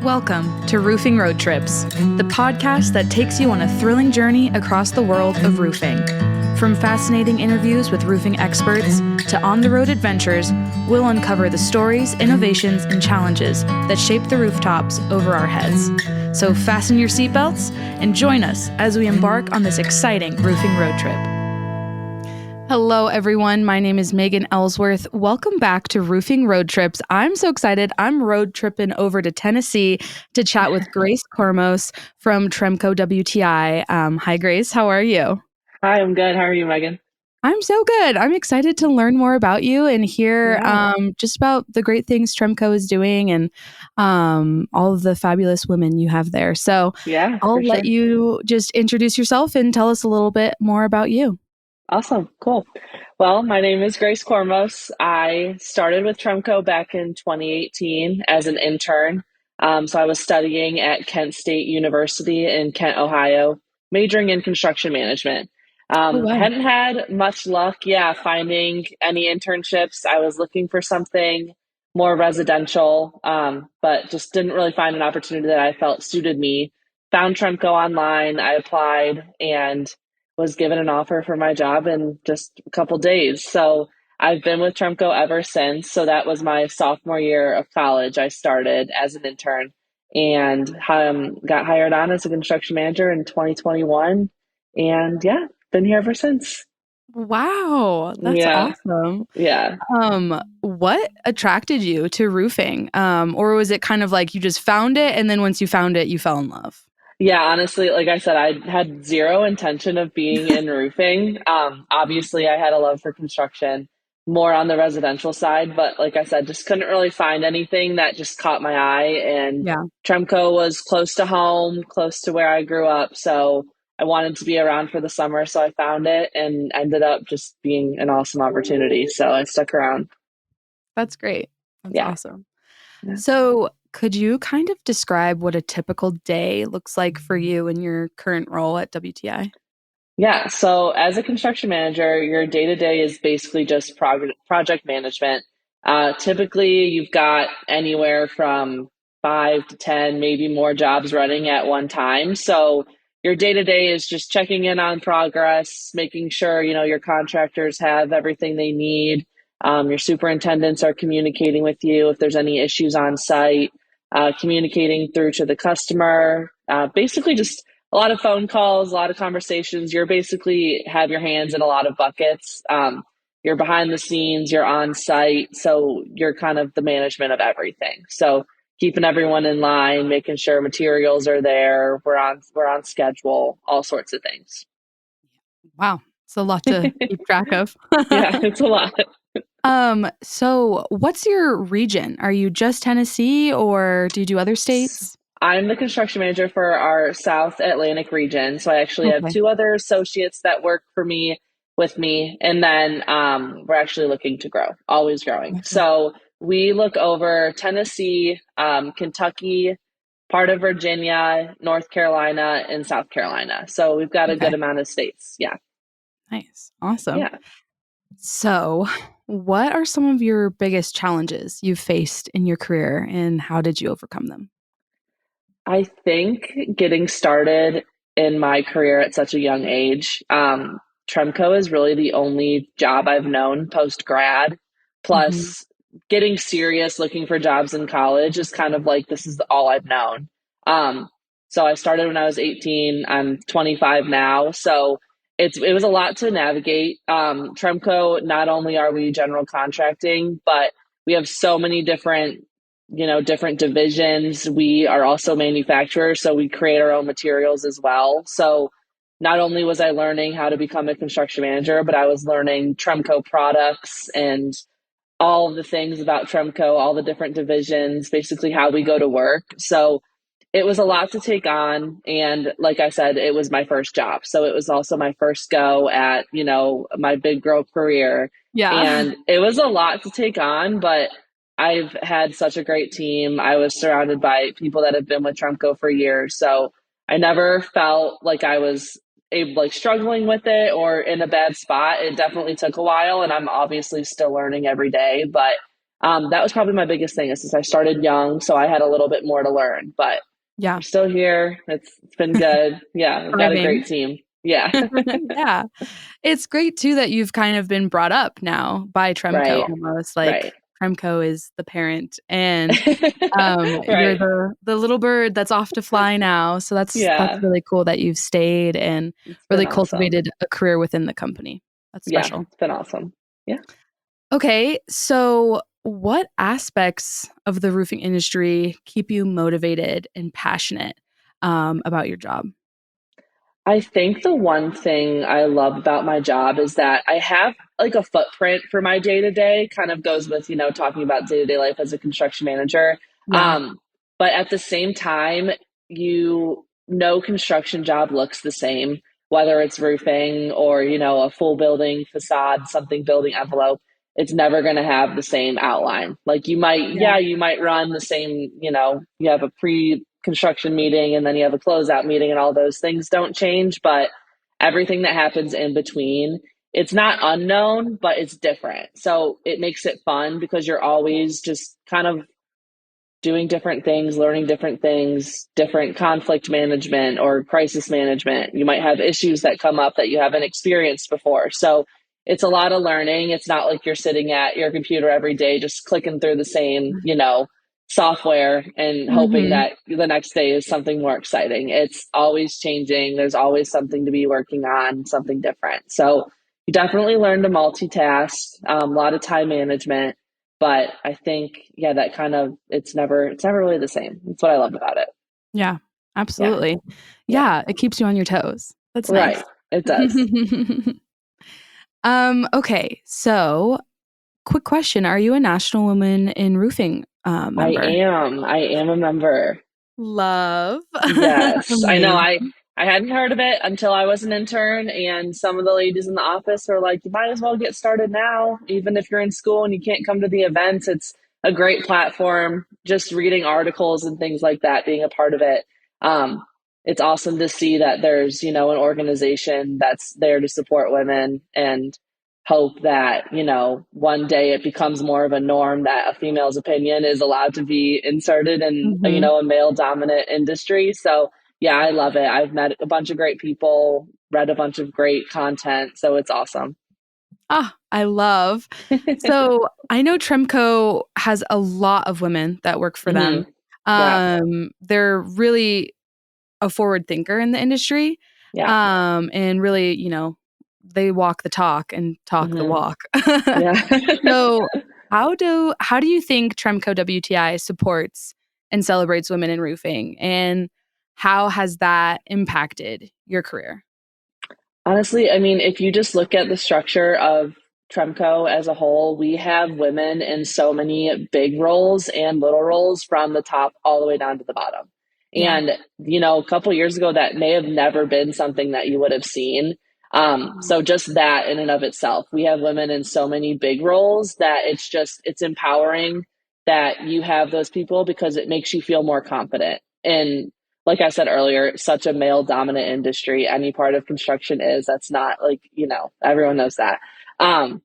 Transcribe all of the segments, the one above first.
Welcome to Roofing Road Trips, the podcast that takes you on a thrilling journey across the world of roofing. From fascinating interviews with roofing experts to on-the-road adventures, we'll uncover the stories, innovations, and challenges that shape the rooftops over our heads. So fasten your seatbelts and join us as we embark on this exciting roofing road trip. Hello, everyone. My name is Megan Ellsworth. Welcome back to Roofing Road Trips. I'm so excited. I'm road tripping over to Tennessee to chat with Grace Kormos from Tremco WTI. Hi, Grace. How are you? Hi, I'm good. How are you, Megan? I'm so good. I'm excited to learn more about you and hear just about the great things Tremco is doing and all of the fabulous women you have there. So I'll let you just introduce yourself and tell us a little bit more about you. Awesome. Cool. Well, my name is Grace Kormos. I started with Tremco back in 2018 as an intern. So I was studying at Kent State University in Kent, Ohio, majoring in construction management. Hadn't had much luck, finding any internships. I was looking for something more residential, but just didn't really find an opportunity that I felt suited me. Found Tremco online. I applied and was given an offer for my job in just a couple days. So I've been with Tremco ever since. So that was my sophomore year of college. I started as an intern and got hired on as a construction manager in 2021. And been here ever since. Wow, that's awesome. Yeah. What attracted you to roofing? Or was it kind of like you just found it and then once you found it, you fell in love? Yeah, honestly, like I said, I had zero intention of being in roofing. Obviously, I had a love for construction, more on the residential side, but like I said, just couldn't really find anything that just caught my eye. And Tremco was close to home, close to where I grew up. So I wanted to be around for the summer. So I found it and ended up just being an awesome opportunity. So I stuck around. That's great. That's awesome. Yeah. So could you kind of describe what a typical day looks like for you in your current role at WTI? Yeah. So as a construction manager, your day-to-day is basically just project management. Typically, you've got anywhere from 5 to 10, maybe more jobs running at one time. So your day-to-day is just checking in on progress, making sure, your contractors have everything they need. Your superintendents are communicating with you if there's any issues on site, communicating through to the customer, basically just a lot of phone calls, a lot of conversations. You're basically have your hands in a lot of buckets. You're behind the scenes, you're on site. So you're kind of the management of everything. So keeping everyone in line, making sure materials are there, we're on schedule, all sorts of things. Wow. It's a lot to keep track of. Yeah, it's a lot. So what's your region? Are you just Tennessee or do you do other states? I'm the construction manager for our South Atlantic region. So I actually have two other associates that work with me. And then we're actually looking to grow, always growing. So we look over Tennessee, Kentucky, part of Virginia, North Carolina, and South Carolina. So we've got a good amount of states. Yeah. Nice. Awesome. Yeah. So what are some of your biggest challenges you've faced in your career and how did you overcome them? I think getting started in my career at such a young age, Tremco is really the only job I've known post-grad. Plus, getting serious looking for jobs in college is kind of like this is all I've known. So I started when I was 18. I'm 25 now. So it was a lot to navigate. Tremco, not only are we general contracting, but we have so many different divisions. We are also manufacturers, so we create our own materials as well. So not only was I learning how to become a construction manager, but I was learning Tremco products and all of the things about Tremco, all the different divisions, basically how we go to work. So it was a lot to take on. And like I said, it was my first job. So it was also my first go at, my big girl career. Yeah. And it was a lot to take on, but I've had such a great team. I was surrounded by people that have been with Tremco for years. So I never felt like I was struggling with it or in a bad spot. It definitely took a while and I'm obviously still learning every day, but That was probably my biggest thing is since I started young, so I had a little bit more to learn, but Yeah. I'm still here. It's been good. Yeah, I've got a Thriving. great team. Yeah. Yeah. It's great too that you've kind of been brought up now by Tremco Right. almost like Right. Tremco is the parent and you're Right. the little bird that's off to fly now. So that's Yeah. really cool that you've stayed and It's been really awesome. cultivated a career within the company. That's Yeah, special. it's been awesome. Yeah. Okay, so what aspects of the roofing industry keep you motivated and passionate about your job? I think the one thing I love about my job is that I have like a footprint for my day to day, kind of goes with, talking about day to day life as a construction manager. Yeah. Um, but at the same time, no construction job looks the same, whether it's roofing or, a full building facade, something building envelope. It's never going to have the same outline. Like Yeah. you might run the same, you have a construction meeting and then you have a closeout meeting and all those things don't change, but everything that happens in between, it's not unknown, but it's different. So it makes it fun because you're always just kind of doing different things, learning different things, different conflict management or crisis management. You might have issues that come up that you haven't experienced before. So it's a lot of learning. It's not like you're sitting at your computer every day just clicking through the same, software and hoping Mhm. that the next day is something more exciting. It's always changing. There's always something to be working on, something different. So you definitely learn to multitask, a lot of time management, but I think, yeah, that kind of it's never really the same. That's what I love about it. Yeah, Yeah. absolutely. Yeah. Yeah, it keeps you on your toes. That's nice. Right. It does. Okay, so quick question. Are you a National Woman in Roofing I member? am. I am a member. Love. Yes, I know. Amazing. I hadn't heard of it until I was an intern, and some of the ladies in the office were like, "You might as well get started now, even if you're in school and you can't come to the events. It's a great platform. Just reading articles and things like that, being a part of it. Um, it's awesome to see that there's an organization that's there to support women and hope that one day it becomes more of a norm that a female's opinion is allowed to be inserted in Mhm. a male dominant industry. So yeah, I love it. I've met a bunch of great people, read a bunch of great content, so it's awesome. Ah, I love. So, I know Tremco has a lot of women that work for them. Hmm. Yeah. They're really a forward thinker in the industry, Yeah. and really, they walk the talk and talk the Hmm. walk. Yeah. So, how do you think Tremco WTI supports and celebrates women in roofing, and how has that impacted your career? Honestly, I mean, if you just look at the structure of Tremco as a whole, we have women in so many big roles and little roles from the top all the way down to the bottom. Yeah. And, a couple years ago, that may have never been something that you would have seen. Mhm. So just that in and of itself, we have women in so many big roles that it's empowering that you have those people because it makes you feel more confident. And like I said earlier, such a male dominant industry. Any part of construction is that's not like, everyone knows that. Um,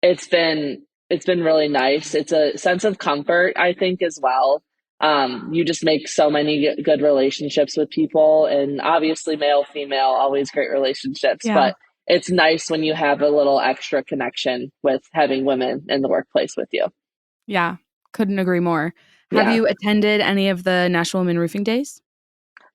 it's been really nice. It's a sense of comfort, I think, as well. You just make so many good relationships with people, and obviously, male, female, always great relationships. Yeah. But it's nice when you have a little extra connection with having women in the workplace with you. Yeah, couldn't agree more. Have Yeah. you attended any of the National Women Roofing Days?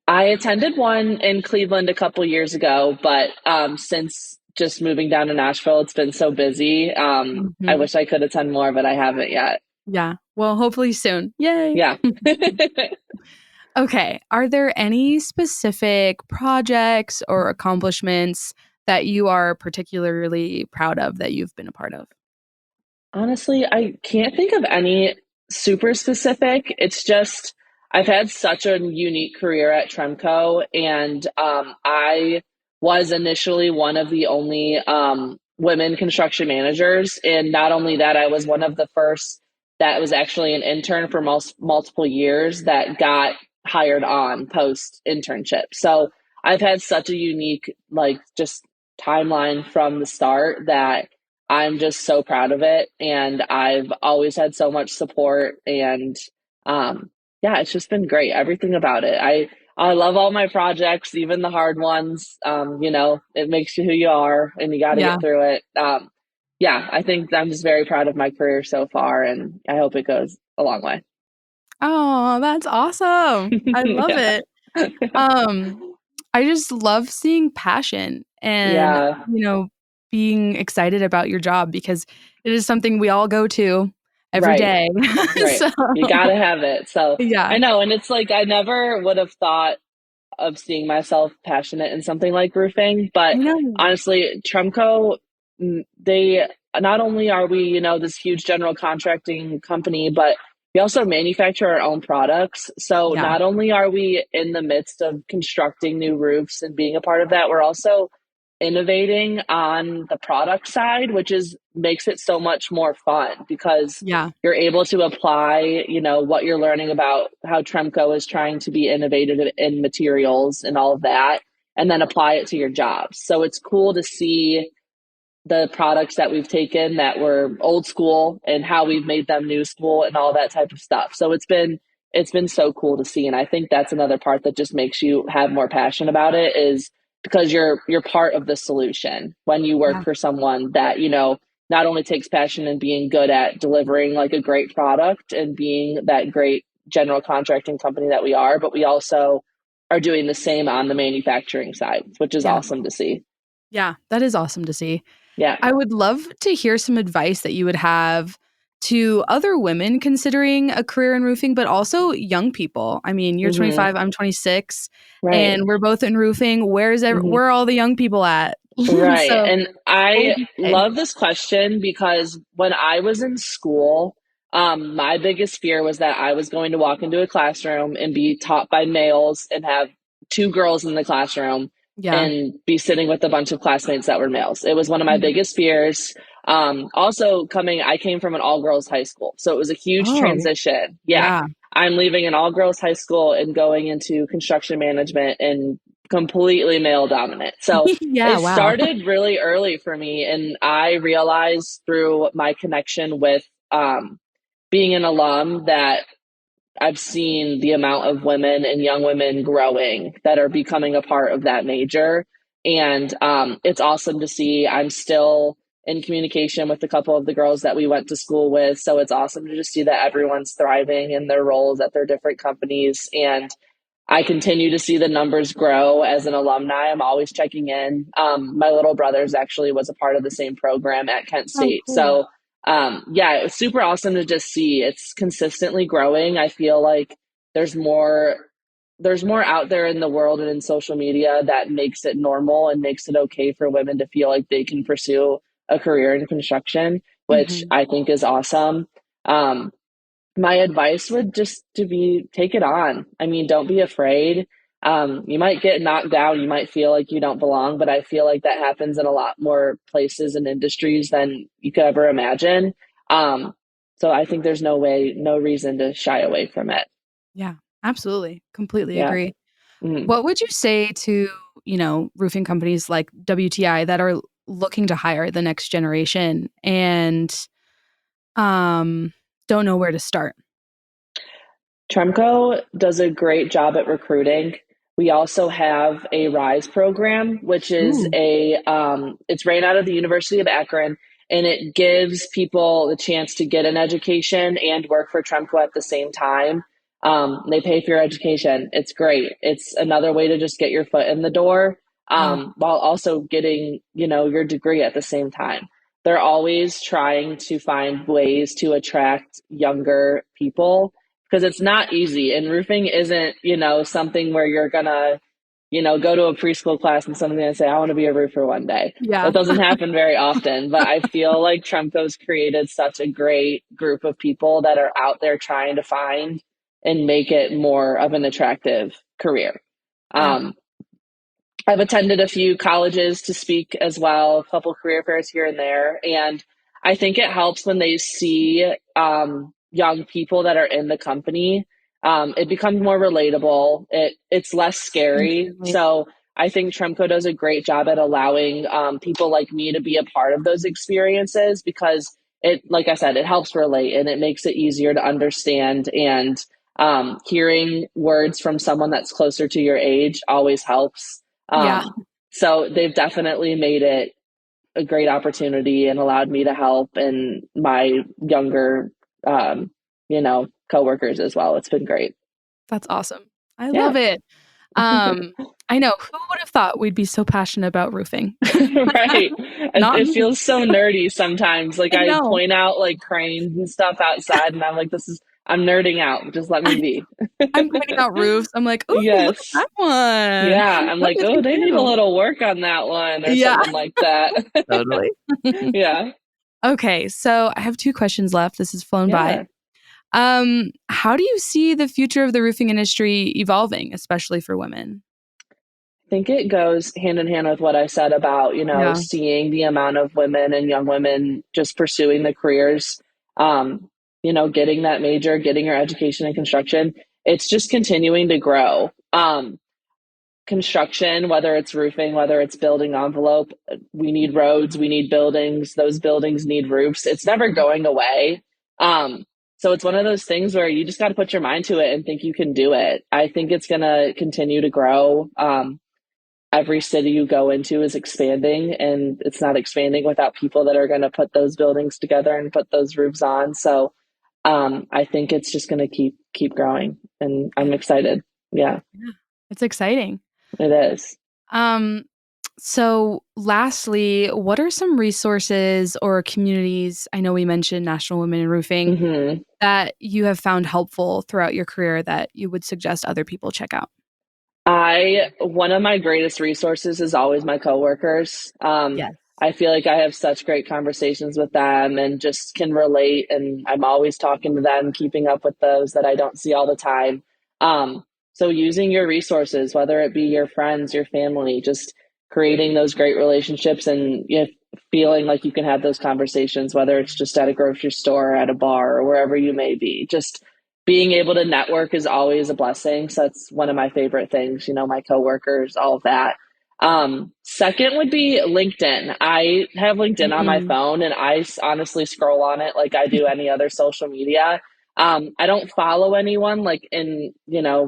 I attended one in Cleveland a couple years ago, but since just moving down to Nashville, it's been so busy. I Mhm. wish I could attend more, but I haven't yet. Yeah. Well, hopefully soon. Yay. Yeah. Okay. Are there any specific projects or accomplishments that you are particularly proud of that you've been a part of? Honestly, I can't think of any super specific. It's just I've had such a unique career at Tremco, and I was initially one of the only women construction managers. And not only that, I was one of the first that was actually an intern for multiple years that got hired on post internship. So I've had such a unique, like, just timeline from the start that I'm just so proud of it. And I've always had so much support. And yeah, it's just been great. Everything about it. I love all my projects, even the hard ones. It makes you who you are and you got to Yeah. get through it. Yeah, I think I'm just very proud of my career so far, and I hope it goes a long way. Oh, that's awesome. I love Yeah. it. Um, I just love seeing passion and, Yeah, being excited about your job because it is something we all go to every right, day. right. So, You got to have it. So yeah. I know. And it's like, I never would have thought of seeing myself passionate in something like roofing. I But know. honestly, Tremco, they not only are we, this huge general contracting company, but we also manufacture our own products. So Yeah. not only are we in the midst of constructing new roofs and being a part of that, we're also innovating on the product side, which is makes it so much more fun because Yeah. you're able to apply, what you're learning about how Tremco is trying to be innovative in materials and all of that, and then apply it to your jobs. So it's cool to see the products that we've taken that were old school and how we've made them new school and all that type of stuff. So it's been so cool to see. And I think that's another part that just makes you have more passion about it is because you're part of the solution when you work Yeah. for someone that, not only takes passion in being good at delivering like a great product and being that great general contracting company that we are, but we also are doing the same on the manufacturing side, which is Yeah. awesome to see. Yeah. That is awesome to see. Yeah. I would love to hear some advice that you would have to other women considering a career in roofing, but also young people. I mean, you're Hmm. 25, I'm 26, Right. and we're both in roofing. Hmm. Where are all the young people at? Right. So, And what I would you say? love this question because when I was in school, my biggest fear was that I was going to walk into a classroom and be taught by males and have two girls in the classroom Yeah. and be sitting with a bunch of classmates that were males. It was one of my Mhm. biggest fears. Also I came from an all girls high school. So it was a huge Oh, transition. Yeah. yeah. I'm leaving an all girls high school and going into construction management and completely male dominant. So Yeah, it wow. started really early for me. And I realized through my connection with being an alum that I've seen the amount of women and young women growing that are becoming a part of that major. And it's awesome to see. I'm still in communication with a couple of the girls that we went to school with. So it's awesome to just see that everyone's thriving in their roles at their different companies. And I continue to see the numbers grow as an alumni. I'm always checking in. My little brother's actually was a part of the same program at Kent Oh, State. cool. So, yeah, it's super awesome to just see it's consistently growing. I feel like there's more there's more out there in the world and in social media that makes it normal and makes it okay for women to feel like they can pursue a career in construction, which Mhm. I think is awesome. Um, my advice would just to be take it on. I mean, don't be afraid. You might get knocked down, you might feel like you don't belong, but I feel like that happens in a lot more places and industries than you could ever imagine. Um, so I think there's no reason to shy away from it. Yeah, absolutely. Completely Yeah. agree. Mhm. What would you say to, roofing companies like WTI that are looking to hire the next generation and um don't know where to start? Tremco does a great job at recruiting. We also have a Rise program, which is Ooh. it's ran out of the University of Akron, and it gives people the chance to get an education and work for Tremco at the same time. They pay for your education. It's great. It's another way to just get your foot in the door, Yeah. while also getting, your degree at the same time. They're always trying to find ways to attract younger people because it's not easy and roofing isn't, something where you're gonna, go to a preschool class and someone's gonna say, I want to be a roofer one day. Yeah. That doesn't happen very often, but I feel like Tremco's created such a great group of people that are out there trying to find and make it more of an attractive career. Yeah. Um, I've attended a few colleges to speak as well, a couple career fairs here and there. And I think it helps when they see young people that are in the company. It becomes more relatable. It's less scary. Definitely. So I think Tremco does a great job at allowing people like me to be a part of those experiences because it, like I said, it helps relate and it makes it easier to understand. And hearing words from someone that's closer to your age always helps. Yeah. So they've definitely made it a great opportunity and allowed me to help and my younger, coworkers as well. It's been great. That's awesome. I Yeah. love it. I know. Who would have thought we'd be so passionate about roofing? Right. Not It me. feels so nerdy sometimes. Like I I know. point out like cranes and stuff outside and I'm like, I'm nerding out. Just let me be. I'm pointing out roofs. I'm like, ooh, look at Yes. that one. Yeah. I'm Look like, at oh, they need a you. little work on that one or Yeah, something like that. totally. Yeah. Okay, so I have 2 questions left. This has flown by. Yeah. How do you see the future of the roofing industry evolving, especially for women? I think it goes hand in hand with what I said about, Yeah. seeing the amount of women and young women just pursuing the careers, getting that major, getting your education in construction. It's just continuing to grow. Construction, whether it's roofing, whether it's building envelope, we need roads, we need buildings, those buildings need roofs. It's never going away. So it's one of those things where you just got to put your mind to it and think you can do it. I think it's going to continue to grow. Every city you go into is expanding and it's not expanding without people that are going to put those buildings together and put those roofs on. So I think it's just going to keep growing and I'm excited. Yeah, It's exciting. it is. So lastly, what are some resources or communities, I know we mentioned National Women in Roofing, Mm-hmm. that you have found helpful throughout your career that you would suggest other people check out? One of my greatest resources is always my coworkers. Yes. I feel like I have such great conversations with them and just can relate. And I'm always talking to them, keeping up with those that I don't see all the time. So using your resources, whether it be your friends, your family, just creating those great relationships and feeling like you can have those conversations, whether it's just at a grocery store, at a bar, or wherever you may be. Just being able to network is always a blessing. So that's one of my favorite things, my coworkers, all of that. Second would be LinkedIn. I have LinkedIn on my Mm, phone and I honestly scroll on it like I do any other social media. I don't follow anyone like in,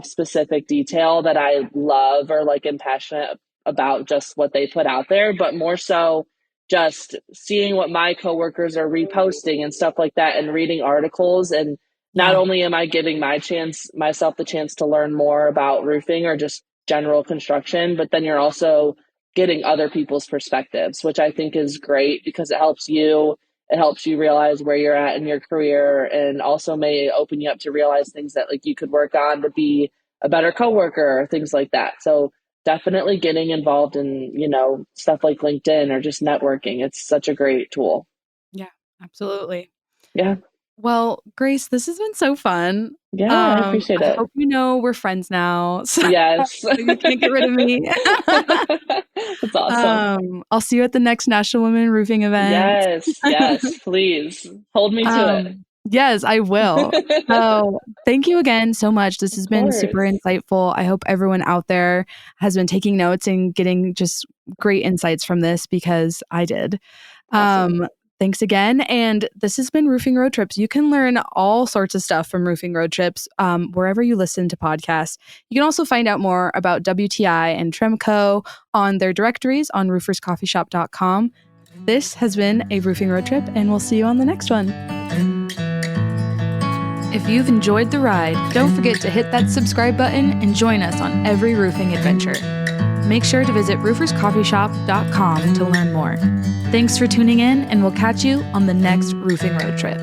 specific detail that I love or like am passionate about just what they put out there, but more so just seeing what my coworkers are reposting and stuff like that and reading articles. And not yeah. only am I giving myself the chance to learn more about roofing or just general construction, but then you're also getting other people's perspectives, which I think is great because it helps you realize where you're at in your career and also may open you up to realize things that like you could work on to be a better coworker or things like that. So definitely getting involved in, stuff like LinkedIn or just networking. It's such a great tool. Yeah, absolutely. Yeah. Well, Grace, this has been so fun. Yeah, I appreciate I it. hope you know we're friends now, so Yes. you can't get rid of me. That's awesome. I'll see you at the next National Women in Roofing event. Yes, yes, please. Hold me to Yes, I will. it. So thank you again so much. This has Of been super course. insightful. I hope everyone out there has been taking notes and getting just great insights from this because I did. Awesome. Thanks again. And this has been Roofing Road Trips. You can learn all sorts of stuff from Roofing Road Trips wherever you listen to podcasts. You can also find out more about WTI and Tremco on their directories on rooferscoffeeshop.com. This has been a Roofing Road Trip, and we'll see you on the next one. If you've enjoyed the ride, don't forget to hit that subscribe button and join us on every roofing adventure. Make sure to visit rooferscoffeeshop.com to learn more. Thanks for tuning in, and we'll catch you on the next Roofing Road Trip.